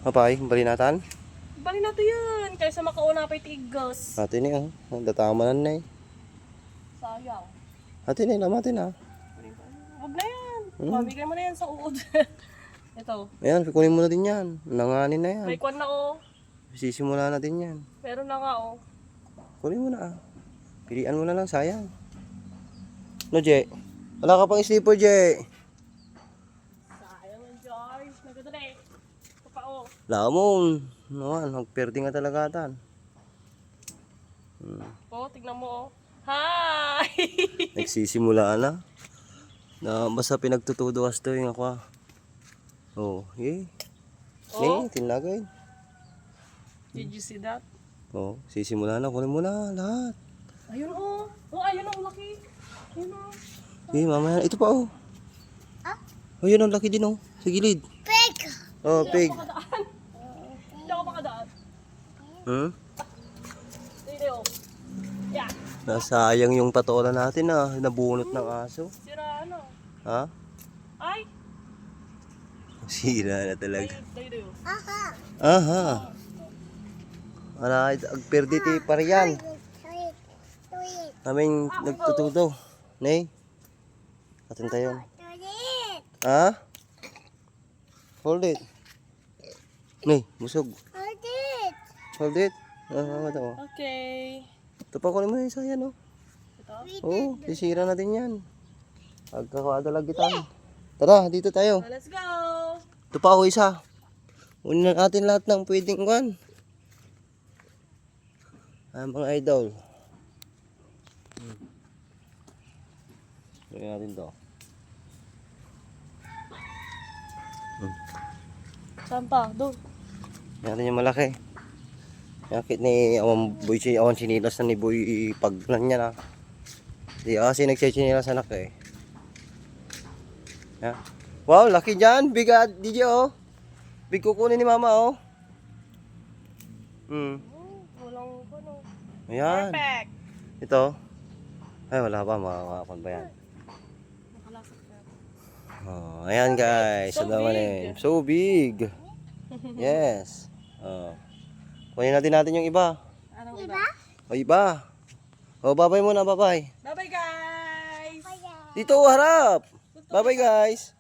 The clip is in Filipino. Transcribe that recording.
Mapay, balinatan. Bali na to yun. Kaysa makauna pa tigas. Ate ni, oh. Datamanan na eh. Sayang. Ate ni, lamatin na. Huwag na yan. Mamigay mo na yan sa uod. Ito. Ayan, kunin mo na din yan. Nanganin na yan. May kwan na oh. Sisimula na din yan. Meron na nga oh. Kunin mo na ah. Pilian mo na lang, sayang. No, Jay? Wala ka pang slipper, Jay. Sayang ang George. Nagdadali. Ito pa oh. Lamon. Naman, magperde nga talaga atan. Oh, tignan mo oh. Hi! Nagsisimula na. Basta pinagtutuduwas to yung ako. Oh, yay. Oh. Tinagay. Did you see that? Oh, sisimula na. Kunin mo na lahat. Ayun oh. Oh, ayun oh, laki. Ayun oh. Mamaya. Ito pa oh. Oh, yun ang laki din oh. Sa gilid. Pig! Oh, pig. Hindi ako makadaan. Hindi oh. Yeah. Nasayang yung patola natin ah. Nabunot ng aso. Sira ano. Ha? Ay! Sira na talaga. Dayo. Aha! Aha. Wala, agperde ti pariyan. Tuwit! Kaming nagtutudo. Nay. Atin tayo. Tuwit! Ha? Hold it. Nay, busog. Tuwit! Hold it. Ito. Okay. Ito pa kunin mo yung isa yan oh. Ito. Oo, sisira na din yan. Pagkakadalag kita. Tara, dito tayo. So, let's go! Ito pa ako isa. Unin na natin lahat ng pwedeng kuhan. Mga idol. Unin natin to. Saan pa? Doon. Unin natin yung malaki. Yakit ni awan boy si awan sinilas na ni boy paglan niya na. Di kasi nagsisinilas anak eh. Yeah. Wow, laki diyan, bigat DJ oh. Big kukunin ni mama oh. Walang ano. Ayan. Perfect! Ito. Ay wala pa, makakakon pa yan. Nakalasap ka. Oh, ayan guys, So naman big. eh. So big. Yes. Oh. Kunin natin yung iba. Anong iba? O iba. O babay muna, babay. Bye-bye guys! Dito harap. Bye bye guys.